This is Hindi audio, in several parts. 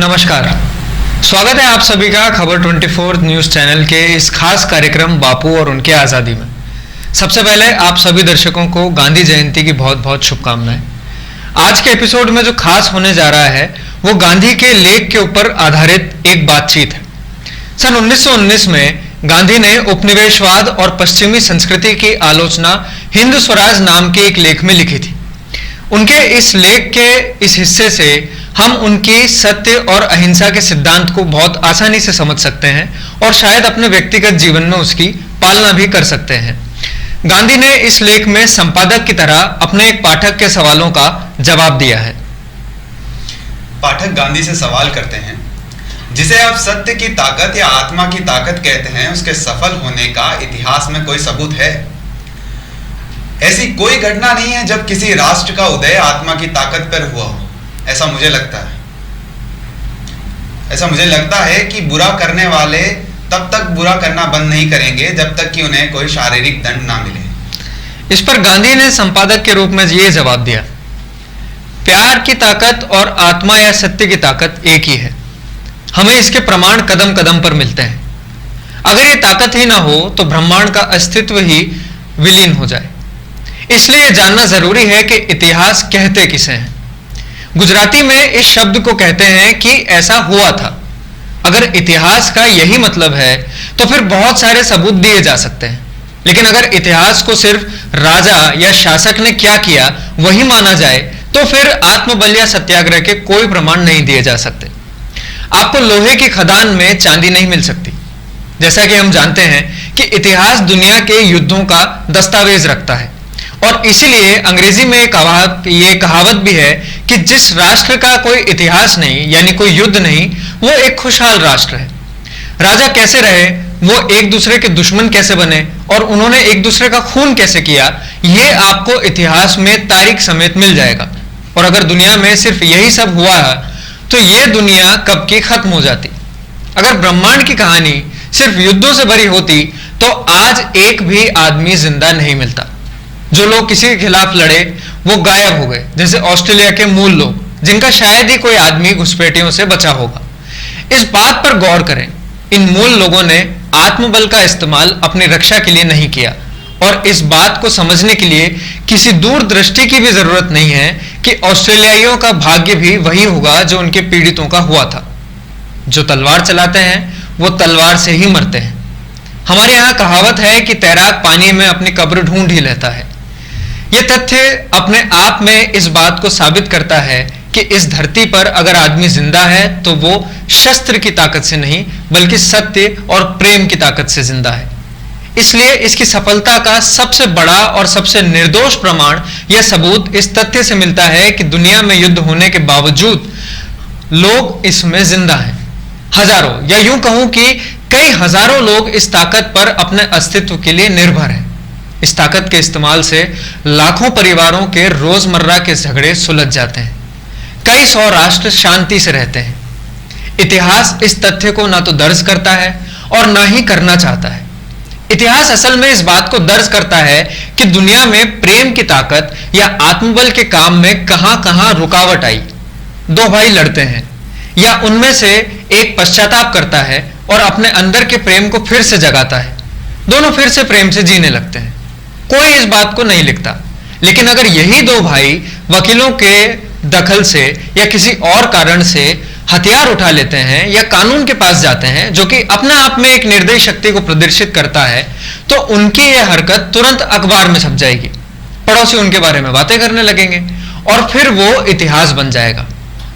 नमस्कार, स्वागत है आप सभी का खबर 24 न्यूज़ चैनल के इस खास कार्यक्रम बापू और उनकी आज़ादी में। सबसे पहले आप सभी दर्शकों को गांधी जयंती की बहुत बहुत शुभकामनाएं। आज के एपिसोड में जो खास होने जा रहा है वो गांधी के लेख के ऊपर आधारित एक बातचीत है। सन 1919 में गांधी ने उपनिवेशवाद और पश्चिमी संस्कृति की आलोचना हिंद स्वराज नाम के एक लेख में लिखी थी। उनके इस लेख के इस हिस्से से हम उनकी सत्य और अहिंसा के सिद्धांत को बहुत आसानी से समझ सकते हैं और शायद अपने व्यक्तिगत जीवन में उसकी पालना भी कर सकते हैं। गांधी ने इस लेख में संपादक की तरह अपने एक पाठक के सवालों का जवाब दिया है। पाठक गांधी से सवाल करते हैं, जिसे आप सत्य की ताकत या आत्मा की ताकत कहते हैं, उसके सफल होने का इतिहास में कोई सबूत है? ऐसी कोई घटना नहीं है जब किसी राष्ट्र का उदय आत्मा की ताकत पर हुआ हो। ऐसा मुझे लगता है कि बुरा करने वाले तब तक बुरा करना बंद नहीं करेंगे जब तक कि उन्हें कोई शारीरिक दंड ना मिले। इस पर गांधी ने संपादक के रूप में ये जवाब दिया, प्यार की ताकत और आत्मा या सत्य की ताकत एक ही है। हमें इसके प्रमाण कदम कदम पर मिलते हैं। अगर ये ताकत ही ना हो तो ब्रह्मांड का अस्तित्व ही विलीन हो जाए। इसलिए यह जानना जरूरी है कि इतिहास कहते किसे हैं। गुजराती में इस शब्द को कहते हैं कि ऐसा हुआ था। अगर इतिहास का यही मतलब है तो फिर बहुत सारे सबूत दिए जा सकते हैं, लेकिन अगर इतिहास को सिर्फ राजा या शासक ने क्या किया वही माना जाए तो फिर आत्मबल या सत्याग्रह के कोई प्रमाण नहीं दिए जा सकते। आपको लोहे की खदान में चांदी नहीं मिल सकती। जैसा कि हम जानते हैं कि इतिहास दुनिया के युद्धों का दस्तावेज रखता है और इसीलिए अंग्रेजी में ये कहावत भी है कि जिस राष्ट्र का कोई इतिहास नहीं यानी कोई युद्ध नहीं, वो एक खुशहाल राष्ट्र है। राजा कैसे रहे, वो एक दूसरे के दुश्मन कैसे बने और उन्होंने एक दूसरे का खून कैसे किया, ये आपको इतिहास में तारीख समेत मिल जाएगा। और अगर दुनिया में सिर्फ यही सब हुआ है तो ये दुनिया कब की खत्म हो जाती। अगर ब्रह्मांड की कहानी सिर्फ युद्धों से भरी होती तो आज एक भी आदमी जिंदा नहीं मिलता। जो लोग किसी के खिलाफ लड़े वो गायब हो गए, जैसे ऑस्ट्रेलिया के मूल लोग, जिनका शायद ही कोई आदमी घुसपैठियों से बचा होगा। इस बात पर गौर करें, इन मूल लोगों ने आत्मबल का इस्तेमाल अपनी रक्षा के लिए नहीं किया और इस बात को समझने के लिए किसी दूरदृष्टि की भी जरूरत नहीं है कि ऑस्ट्रेलियाइयों का भाग्य भी वही होगा जो उनके पीड़ितों का हुआ था। जो तलवार चलाते हैं वो तलवार से ही मरते हैं। हमारे यहाँ कहावत है कि तैराक पानी में अपनी कब्र ढूंढ ही लेता है। यह तथ्य अपने आप में इस बात को साबित करता है कि इस धरती पर अगर आदमी जिंदा है तो वो शस्त्र की ताकत से नहीं बल्कि सत्य और प्रेम की ताकत से जिंदा है। इसलिए इसकी सफलता का सबसे बड़ा और सबसे निर्दोष प्रमाण या सबूत इस तथ्य से मिलता है कि दुनिया में युद्ध होने के बावजूद लोग इसमें जिंदा हैं। हजारों या यूं कहूं कि कई हजारों लोग इस ताकत पर अपने अस्तित्व के लिए निर्भर हैं। इस ताकत के इस्तेमाल से लाखों परिवारों के रोजमर्रा के झगड़े सुलझ जाते हैं। कई सौ राष्ट्र शांति से रहते हैं। इतिहास इस तथ्य को ना तो दर्ज करता है और ना ही करना चाहता है। इतिहास असल में इस बात को दर्ज करता है कि दुनिया में प्रेम की ताकत या आत्मबल के काम में कहां रुकावट आई। दो भाई लड़ते हैं या उनमें से एक पश्चाताप करता है और अपने अंदर के प्रेम को फिर से जगाता है। दोनों फिर से प्रेम से जीने लगते हैं। कोई इस बात को नहीं लिखता, लेकिन अगर यही दो भाई वकीलों के दखल से या किसी और कारण से हथियार उठा लेते हैं या कानून के पास जाते हैं, जो कि अपने आप में एक निर्दयी शक्ति को प्रदर्शित करता है, तो उनकी यह हरकत तुरंत अखबार में छप जाएगी। पड़ोसी उनके बारे में बातें करने लगेंगे और फिर वो इतिहास बन जाएगा।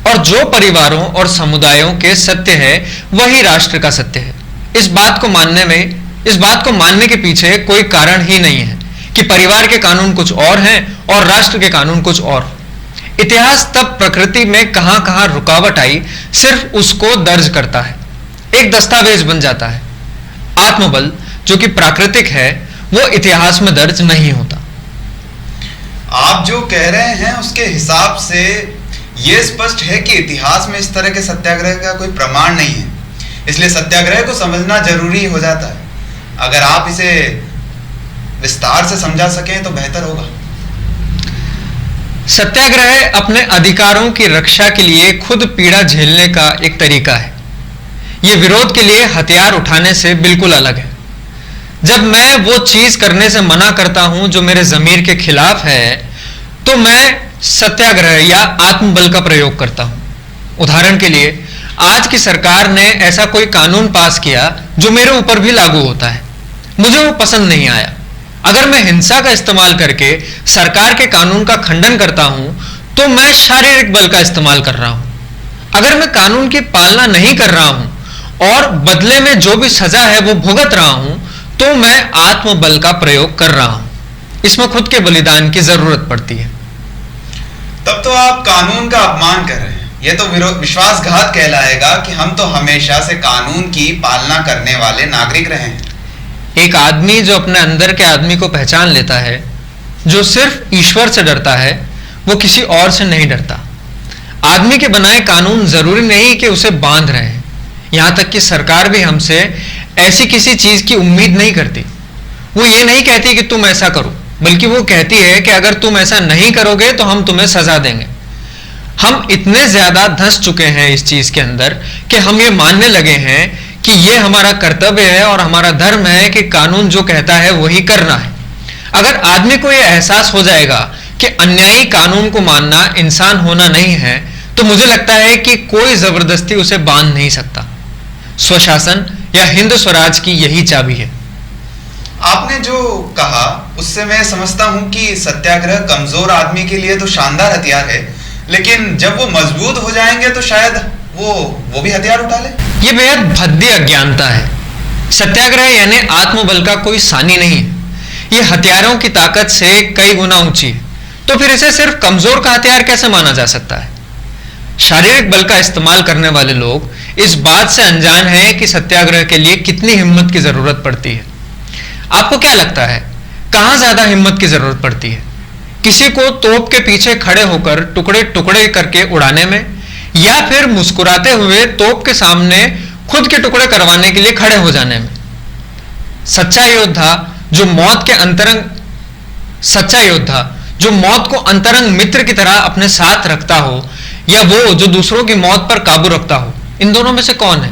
और जो परिवारों और समुदायों के सत्य है वही राष्ट्र का सत्य है। इस बात को मानने के पीछे कोई कारण ही नहीं है कि परिवार के कानून कुछ और हैं और राष्ट्र के कानून कुछ और। इतिहास तब प्रकृति में कहां रुकावट आई सिर्फ उसको दर्ज करता है, एक दस्तावेज बन जाता है। आत्मबल जो कि प्राकृतिक है वो इतिहास में दर्ज नहीं होता। आप जो कह रहे हैं उसके हिसाब से यह स्पष्ट है कि इतिहास में इस तरह के सत्याग्रह का कोई प्रमाण नहीं है, इसलिए सत्याग्रह को समझना जरूरी हो जाता है। अगर आप इसे विस्तार से समझा सकें तो बेहतर होगा। सत्याग्रह अपने अधिकारों की रक्षा के लिए खुद पीड़ा झेलने का एक तरीका है। यह विरोध के लिए हथियार उठाने से बिल्कुल अलग है। जब मैं वो चीज करने से मना करता हूं जो मेरे जमीर के खिलाफ है, तो मैं सत्याग्रह या आत्मबल का प्रयोग करता हूं। उदाहरण के लिए, आज की सरकार ने ऐसा कोई कानून पास किया जो मेरे ऊपर भी लागू होता है। मुझे वो पसंद नहीं आया। अगर मैं हिंसा का इस्तेमाल करके सरकार के कानून का खंडन करता हूं, तो मैं शारीरिक बल का इस्तेमाल कर रहा हूं। अगर मैं कानून की पालना नहीं कर रहा हूं और बदले में जो भी सजा है वो भुगत रहा हूं, तो मैं आत्मबल का प्रयोग कर रहा हूं। इसमें खुद के बलिदान की जरूरत पड़ती है। तब तो आप कानून का अपमान कर रहे हैं। यह तो विश्वासघात कहलाएगा कि हम तो हमेशा से कानून की पालना करने वाले नागरिक रहे हैं। एक आदमी जो अपने अंदर के आदमी को पहचान लेता है, जो सिर्फ ईश्वर से डरता है, वो किसी और से नहीं डरता। आदमी के बनाए कानून जरूरी नहीं कि उसे बांध रहे हैं। यहां तक कि सरकार भी हमसे ऐसी किसी चीज की उम्मीद नहीं करती। वो ये नहीं कहती कि तुम ऐसा करो, बल्कि वो कहती है कि अगर तुम ऐसा नहीं करोगे तो हम तुम्हें सजा देंगे। हम इतने ज्यादा धंस चुके हैं इस चीज के अंदर कि हम ये मानने लगे हैं कि ये हमारा कर्तव्य है और हमारा धर्म है कि कानून जो कहता है वही करना है। अगर आदमी को यह एहसास हो जाएगा कि अन्यायी कानून को मानना इंसान होना नहीं है, तो मुझे लगता है कि कोई जबरदस्ती उसे बांध नहीं सकता। स्वशासन या हिंद स्वराज की यही चाबी है। आपने जो कहा उससे मैं समझता हूं कि सत्याग्रह कमजोर आदमी के लिए तो शानदार हथियार है, लेकिन जब वो मजबूत हो जाएंगे तो शायद वो भी हथियार उठा ले। ये बेहद भद्दी अज्ञानता है। सत्याग्रह यानी आत्मबल का कोई सानी नहीं है। ये हथियारों की ताकत से कई गुना ऊंची है। तो फिर इसे सिर्फ कमजोर का हथियार कैसे माना जा सकता है? शारीरिक बल का इस्तेमाल करने वाले लोग इस बात से अनजान हैं कि सत्याग्रह के लिए कितनी हिम्मत की जरूरत पड़ती है। आपको क्या लगता है, कहां ज्यादा हिम्मत की जरूरत पड़ती है? किसी को तोप के पीछे खड़े होकर टुकड़े टुकड़े करके उड़ाने में, या फिर मुस्कुराते हुए तोप के सामने खुद के टुकड़े करवाने के लिए खड़े हो जाने में? सच्चा योद्धा जो मौत को अंतरंग मित्र की तरह अपने साथ रखता हो, या वो जो दूसरों की मौत पर काबू रखता हो, इन दोनों में से कौन है?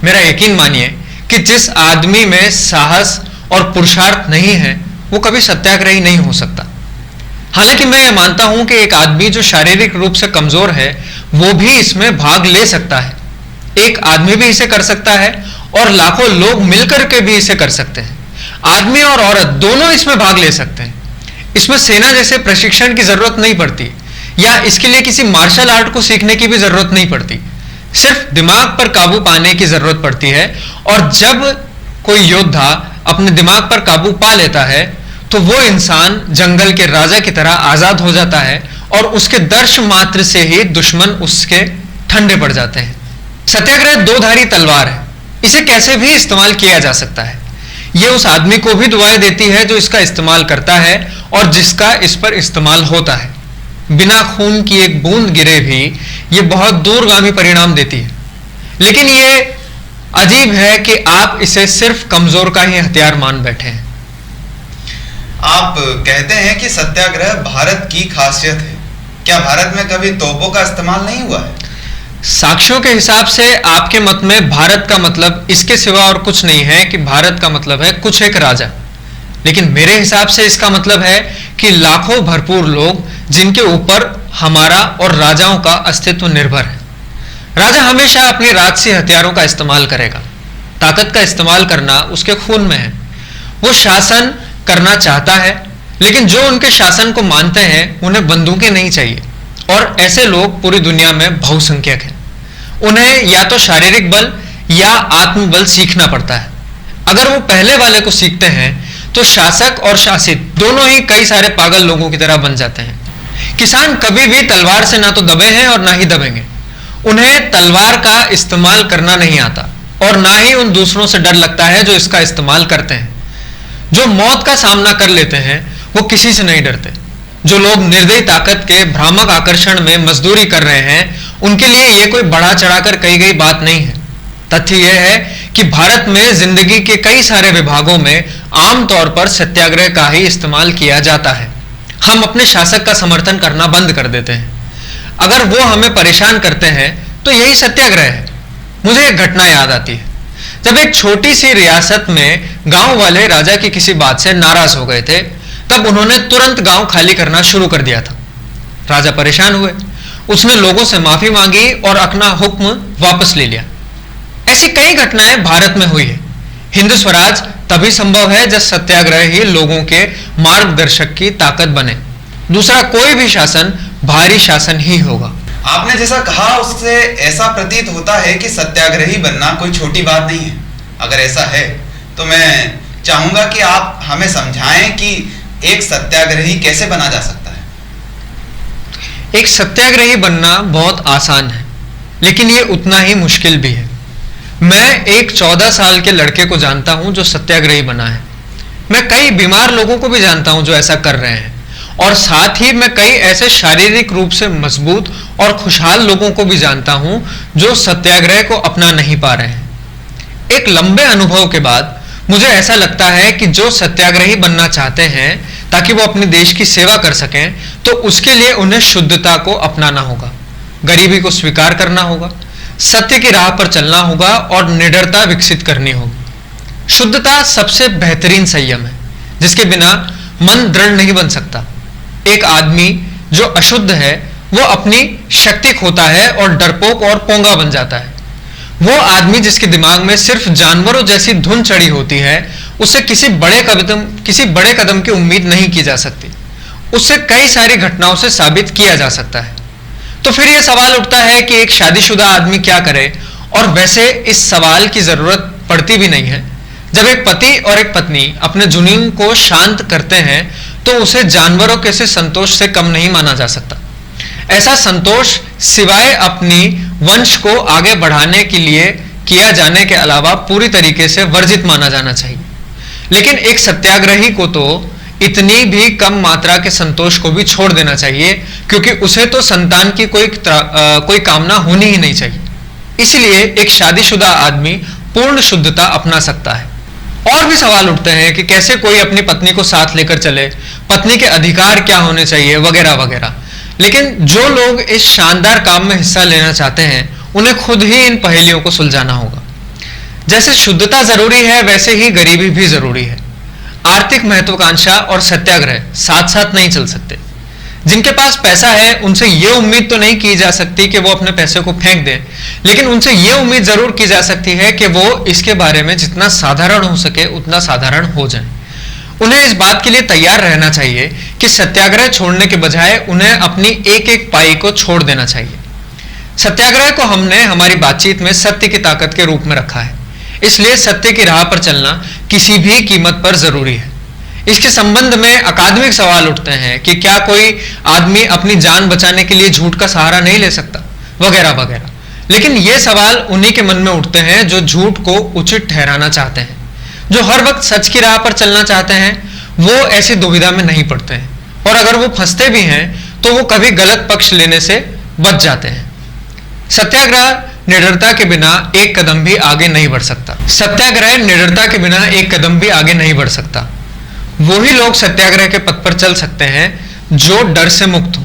मेरा यकीन मानिए कि जिस आदमी में साहस और पुरुषार्थ नहीं है, वो कभी सत्याग्रही नहीं हो सकता। हालांकि मैं ये मानता हूं कि एक आदमी जो शारीरिक रूप से कमजोर है, वो भी इसमें भाग ले सकता है। एक आदमी भी इसे कर सकता है और लाखों लोग मिलकर के भी इसे कर सकते हैं। आदमी और औरत दोनों इसमें भाग ले सकते हैं। इसमें सेना जैसे प्रशिक्षण की जरूरत नहीं पड़ती, या इसके लिए किसी मार्शल आर्ट को सीखने की भी जरूरत नहीं पड़ती। सिर्फ दिमाग पर काबू पाने की जरूरत पड़ती है। और जब कोई योद्धा अपने दिमाग पर काबू पा लेता है, तो वो इंसान जंगल के राजा की तरह आजाद हो जाता है और उसके दर्श मात्र से ही दुश्मन उसके ठंडे पड़ जाते हैं। सत्याग्रह दो धारी तलवार है। इसे कैसे भी इस्तेमाल किया जा सकता है। यह उस आदमी को भी दुआएं देती है जो इसका इस्तेमाल करता है और जिसका इस पर इस्तेमाल होता है। बिना खून की एक बूंद गिरे भी यह बहुत दूरगामी परिणाम देती है। लेकिन यह अजीब है कि आप इसे सिर्फ कमजोर का ही हथियार मान बैठे हैं। आप कहते हैं कि सत्याग्रह भारत की खासियत है। क्या भारत में कभी तोपों का इस्तेमाल नहीं हुआ है? साक्ष्यों के हिसाब से आपके मत में भारत का मतलब इसके सिवा और कुछ नहीं है कि भारत का मतलब है कुछ एक राजा। लेकिन मेरे हिसाब से इसका मतलब है कि लाखों भरपूर लोग जिनके ऊपर हमारा और राजाओं का अस्तित्व निर्भर है। राजा हमेशा अपनी राजसी हथियारों का इस्तेमाल करेगा। ताकत का इस्तेमाल करना उसके खून में है। वो शासन करना चाहता है, लेकिन जो उनके शासन को मानते हैं उन्हें बंदूकें नहीं चाहिए। और ऐसे लोग पूरी दुनिया में बहुसंख्यक हैं। उन्हें या तो शारीरिक बल या आत्मबल सीखना पड़ता है। अगर वो पहले वाले को सीखते हैं तो शासक और शासित दोनों ही कई सारे पागल लोगों की तरह बन जाते हैं। किसान कभी भी तलवार से ना तो दबे हैं और ना ही दबेंगे। उन्हें तलवार का इस्तेमाल करना नहीं आता और ना ही उन दूसरों से डर लगता है जो इसका इस्तेमाल करते हैं। जो मौत का सामना कर लेते हैं वो किसी से नहीं डरते। जो लोग निर्दयी ताकत के भ्रामक आकर्षण में मजदूरी कर रहे हैं, उनके लिए यह कोई बढ़ा चढ़ाकर कही गई बात नहीं है। तथ्य यह है कि भारत में जिंदगी के कई सारे विभागों में आमतौर पर सत्याग्रह का ही इस्तेमाल किया जाता है। हम अपने शासक का समर्थन करना बंद कर देते हैं। अगर वो हमें परेशान करते हैं तो यही सत्याग्रह है। मुझे एक घटना याद आती है। जब एक छोटी सी रियासत में गांव वाले राजा की किसी बात से नाराज हो गए थे, तब उन्होंने तुरंत गांव खाली करना शुरू कर दिया था। राजा परेशान हुए, उसने लोगों से माफी मांगी और अपना हुक्म वापस ले लिया। ऐसी कई घटनाएं भारत में हुई है। हिंदू स्वराज तभी संभव है जब सत्याग्रह ही लोगों के मार्गदर्शक की ताकत बने। दूसरा कोई भी शासन भारी शासन ही होगा। आपने जैसा कहा उससे ऐसा प्रतीत होता है कि सत्याग्रही बनना कोई छोटी बात नहीं है। अगर ऐसा है तो मैं चाहूंगा कि आप हमें समझाएं कि एक सत्याग्रही कैसे बना जा सकता है। एक सत्याग्रही बनना बहुत आसान है, लेकिन यह उतना ही मुश्किल भी है। मैं एक 14 साल के लड़के को जानता हूं जो सत्याग्रही बना है। मैं कई बीमार लोगों को भी जानता हूं जो ऐसा कर रहे हैं, और साथ ही मैं कई ऐसे शारीरिक रूप से मजबूत और खुशहाल लोगों को भी जानता हूं जो सत्याग्रह को अपना नहीं पा रहे हैं। एक लंबे अनुभव के बाद मुझे ऐसा लगता है कि जो सत्याग्रही बनना चाहते हैं ताकि वो अपने देश की सेवा कर सकें, तो उसके लिए उन्हें शुद्धता को अपनाना होगा, गरीबी को स्वीकार करना होगा, सत्य की राह पर चलना होगा और निडरता विकसित करनी होगी। शुद्धता सबसे बेहतरीन संयम है, जिसके बिना मन दृढ़ नहीं बन सकता। एक आदमी जो अशुद्ध है वो अपनी शक्ति खोता है और डरपोक और पोंगा बन जाता है। वो आदमी जिसके दिमाग में सिर्फ जानवरों जैसी धुन चढ़ी होती है, उससे किसी बड़े कदम की उम्मीद नहीं की जा सकती। उससे कई सारी घटनाओं से साबित किया जा सकता है। तो फिर यह सवाल उठता है कि एक शादीशुदा आदमी क्या करे, और वैसे इस सवाल की जरूरत पड़ती भी नहीं है। जब एक पति और एक पत्नी अपने जुनून को शांत करते हैं तो उसे जानवरों के से संतोष से कम नहीं माना जा सकता। ऐसा संतोष सिवाय अपनी वंश को आगे बढ़ाने के लिए किया जाने के अलावा पूरी तरीके से वर्जित माना जाना चाहिए। लेकिन एक सत्याग्रही को तो इतनी भी कम मात्रा के संतोष को भी छोड़ देना चाहिए, क्योंकि उसे तो संतान की कोई कामना होनी ही नहीं चाहिए। इसलिए एक शादीशुदा आदमी पूर्ण शुद्धता अपना सकता है। और भी सवाल उठते हैं कि कैसे कोई अपनी पत्नी को साथ लेकर चले, पत्नी के अधिकार क्या होने चाहिए, वगैरह वगैरह। लेकिन जो लोग इस शानदार काम में हिस्सा लेना चाहते हैं, उन्हें खुद ही इन पहेलियों को सुलझाना होगा। जैसे शुद्धता जरूरी है, वैसे ही गरीबी भी जरूरी है। आर्थिक महत्वाकांक्षा और सत्याग्रह साथ साथ नहीं चल सकते। जिनके पास पैसा है उनसे यह उम्मीद तो नहीं की जा सकती कि वो अपने पैसे को फेंक दें, लेकिन उनसे यह उम्मीद जरूर की जा सकती है कि वो इसके बारे में जितना साधारण हो सके उतना साधारण हो जाए। उन्हें इस बात के लिए तैयार रहना चाहिए कि सत्याग्रह छोड़ने के बजाय उन्हें अपनी एक एक पाई को छोड़ देना चाहिए। सत्याग्रह को हमने हमारी बातचीत में सत्य की ताकत के रूप में रखा है, इसलिए सत्य की राह पर चलना किसी भी कीमत पर जरूरी है। इसके संबंध में अकादमिक सवाल उठते हैं कि क्या कोई आदमी अपनी जान बचाने के लिए झूठ का सहारा नहीं ले सकता, वगैरह वगैरह। लेकिन ये सवाल उन्हीं के मन में उठते हैं जो झूठ को उचित ठहराना चाहते हैं। जो हर वक्त सच की राह पर चलना चाहते हैं वो ऐसी दुविधा में नहीं पड़ते हैं, और अगर वो फंसते भी हैं तो वो कभी गलत पक्ष लेने से बच जाते हैं। सत्याग्रह निडरता के बिना एक कदम भी आगे नहीं बढ़ सकता। सत्याग्रह निडरता के बिना एक कदम भी आगे नहीं बढ़ सकता। वही लोग सत्याग्रह के पथ पर चल सकते हैं जो डर से मुक्त हो,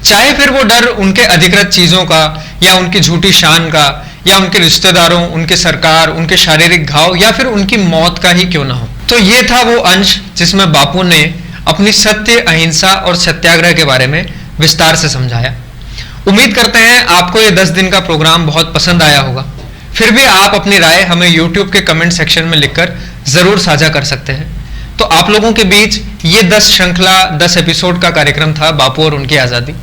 चाहे फिर वो डर उनके अधिकृत चीजों का, या उनकी झूठी शान का, या उनके रिश्तेदारों, उनके सरकार, उनके शारीरिक घाव, या फिर उनकी मौत का ही क्यों ना हो। तो ये था वो अंश जिसमें बापू ने अपनी सत्य, अहिंसा और सत्याग्रह के बारे में विस्तार से समझाया। उम्मीद करते हैं आपको ये 10 दिन का प्रोग्राम बहुत पसंद आया होगा। फिर भी आप अपनी राय हमें YouTube के कमेंट सेक्शन में लिखकर जरूर साझा कर सकते हैं। तो आप लोगों के बीच ये 10 एपिसोड का कार्यक्रम था बापू और उनकी आज़ादी।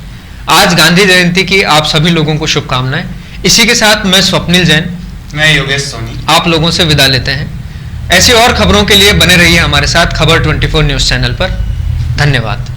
आज गांधी जयंती की आप सभी लोगों को शुभकामनाएं। इसी के साथ मैं स्वप्निल जैन, मैं योगेश सोनी, आप लोगों से विदा लेते हैं। ऐसी और खबरों के लिए बने रहिए हमारे साथ खबर 24 न्यूज़ चैनल पर। धन्यवाद।